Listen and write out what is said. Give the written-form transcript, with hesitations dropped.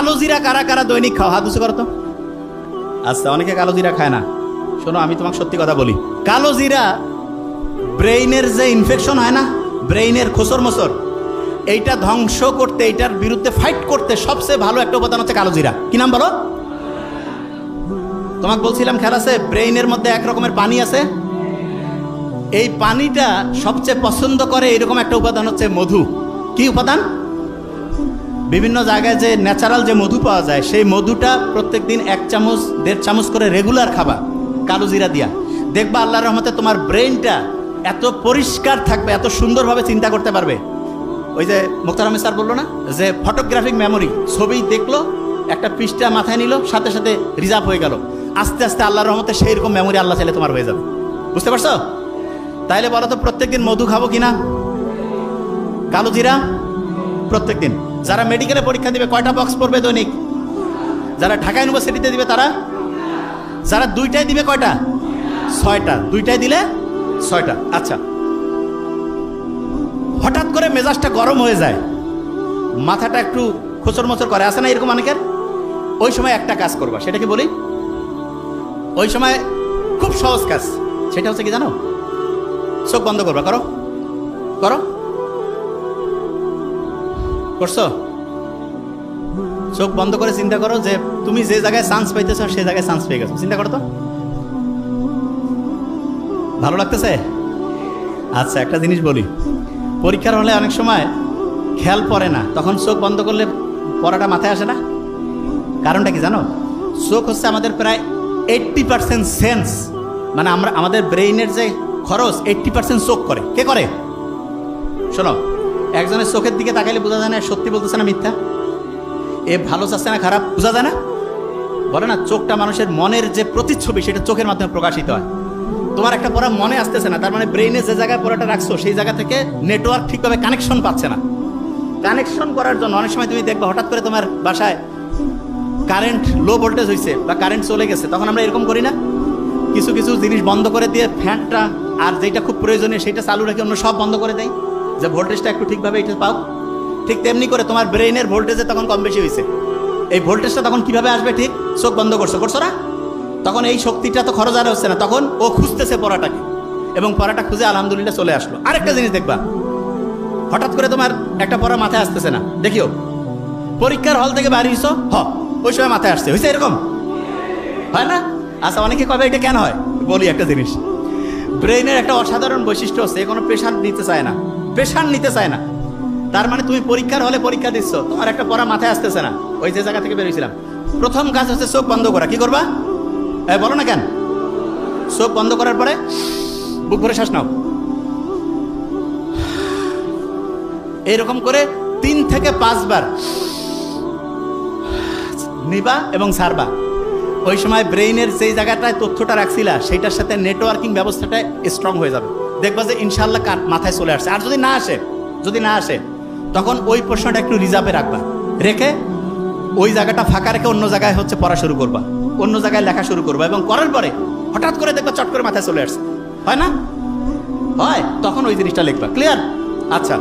কালো জিরা কারা কারা দৈনিক খাও? হাত উঁচু করো তো। আচ্ছা, অনেকে কালো জিরা খায় না। শোনো, আমি তোমাকে সত্যি কথা বলি, কালো জিরা ব্রেইনের যে ইনফেকশন হয় না, ব্রেইনের খোসর মোসর, এইটা ধ্বংস করতে, এইটার বিরুদ্ধে ফাইট করতে সবচেয়ে ভালো একটা উপাদান হচ্ছে কালো জিরা। কি নাম বলো? তোমাকে বলছিলাম খেয়াল আছে, ব্রেইনের মধ্যে এক রকমের পানি আছে, এই পানিটা সবচেয়ে পছন্দ করে এরকম একটা উপাদান হচ্ছে মধু। কি উপাদান? বিভিন্ন জায়গায় যে ন্যাচারাল যে মধু পাওয়া যায়, সেই মধুটা প্রত্যেকদিন 1 চামচ 1.5 চামচ করে রেগুলার খাবা কালো জিরা দিয়া। দেখবা আল্লাহর রহমতে তোমার ব্রেইনটা এত পরিষ্কার থাকবে, এত সুন্দরভাবে চিন্তা করতে পারবে। ওই যে মুখতার আহমেদ স্যার বললো না যে ফটোগ্রাফিক মেমোরি, ছবি দেখলো, একটা পৃষ্ঠা মাথায় নিল, সাথে সাথে রিজার্ভ হয়ে গেল। আস্তে আস্তে আল্লাহর রহমতে সেই রকম মেমোরি আল্লাহ চাইলে তোমার হয়ে যাবে। বুঝতে পারছো? তাইলে বলো তো, প্রত্যেকদিন মধু খাবো কিনা? কালো জিরা প্রত্যেকদিন। যারা মেডিকেলে পরীক্ষা দিবে কয়টা বক্স পড়বে দৈনিক? যারা ঢাকা ইউনিভার্সিটিতে দিবে তারা? যারা 2টায় দিবে কয়টা? 6টা। 2টায় দিলে 6টা। আচ্ছা, হঠাৎ করে মেজাজটা গরম হয়ে যায়, মাথাটা একটু খোঁচর মোচর করে, আসে না এরকম অনেকের? ওই সময় একটা কাজ করবা, সেটা কি বলি? ওই সময় খুব সহজ কাজ, সেটা হচ্ছে কি জানো? চোখ বন্ধ করবা। করো করো, করছো? চোখ বন্ধ করে চিন্তা করো যে তুমি যে জায়গায় চান্স পাইতেছো সেই জায়গায় চান্স পেয়ে গেছো। চিন্তা করো তো, ভালো লাগতেছে? আচ্ছা, একটা জিনিস বলি, পরীক্ষার হলে অনেক সময় খেয়াল পড়ে না, তখন চোখ বন্ধ করলে পড়াটা মাথায় আসে না। কারণটা কি জানো? চোখ হচ্ছে আমাদের প্রায় 80% সেন্স, মানে আমরা আমাদের ব্রেইনের যে খরচ 80% চোখ করে। কে করে? শোনো, একজনের চোখের দিকে তাকাইলে বোঝা যায় না সত্যি বলতেছে না মিথ্যা, এ ভালো চাচ্ছে না খারাপ, বোঝা যায় না? বলে না, চোখটা মানুষের মনের যে প্রতিচ্ছবি, সেটা চোখের মাধ্যমে প্রকাশিত হয়। তোমার একটা পড়া মনে আসতেছে না, তার মানে ব্রেইনে যে জায়গায় পড়াটা রাখছো সেই জায়গা থেকে নেটওয়ার্ক ঠিকভাবে কানেকশন পাচ্ছে না। কানেকশন করার জন্য অনেক সময় তুমি দেখবে হঠাৎ করে তোমার বাসায় কারেন্ট লো ভোল্টেজ হয়েছে বা কারেন্ট চলে গেছে, তখন আমরা এরকম করি না, কিছু কিছু জিনিস বন্ধ করে দিয়ে ফ্যানটা আর যেটা খুব প্রয়োজনীয় সেটা চালু রেখে অন্য সব বন্ধ করে দেয়, যে ভোল্টেজটা একটু ঠিকভাবে এটা পাও। ঠিক তেমনি করে তোমার ব্রেইনের ভোল্টেজে তখন কম বেশি হয়েছে, এই ভোল্টেজটা তখন কিভাবে আসবে? ঠিক চোখ বন্ধ করছো না, তখন এই শক্তিটা তো খরচ আর হচ্ছে না, তখন ও খুঁজতেছে পড়াটাকে, এবং পড়াটা খুঁজে আলহামদুলিল্লাহ চলে আসলো। আরেকটা জিনিস দেখবা, হঠাৎ করে তোমার একটা পড়া মাথায় আসতেছে না, দেখিও পরীক্ষার হল থেকে বাড়ি হইছো, ওই সময় মাথায় আসছে, হয়েছে এরকম হয় না? আচ্ছা, অনেকে কবে এটা কেন হয়? বলি একটা জিনিস, ব্রেইনের একটা অসাধারণ বৈশিষ্ট্য হচ্ছে, কোনো প্রেশার নিতে চায় না, প্রেশার নিতে চায় না। তার মানে তুমি পরীক্ষার হলে পরীক্ষা দিচ্ছ, তোমার একটা পড়া মাথায় আসতেছে না, ওই যে জায়গা থেকে বেরিয়েছিলাম, প্রথম কাজ হচ্ছে চোখ বন্ধ করা। কি করবা? বলো না কেন? চোখ বন্ধ করার পরে বুক ভরে শ্বাস নাও, এইরকম করে 3 থেকে 5 বার নিবা এবং ছাড়বা। ওই সময় ব্রেইনের যেই জায়গাটায় তথ্যটা রাখছিলা সেইটার সাথে নেটওয়ার্কিং ব্যবস্থাটা স্ট্রং হয়ে যাবে। দেখবা যে ইনশাল্লাহ মাথায় চলে আসছে। আর যদি না আসে তখন ওই প্রশ্নটা একটু রিজার্ভে রাখবা, রেখে ওই জায়গাটা ফাঁকা রেখে অন্য জায়গায় হচ্ছে পড়া শুরু করবা, অন্য জায়গায় লেখা শুরু করবা, এবং করার পরে হঠাৎ করে দেখবা চট করে মাথায় চলে আসছে, হয় না? হয়, তখন ওই জিনিসটা লিখবা। ক্লিয়ার? আচ্ছা,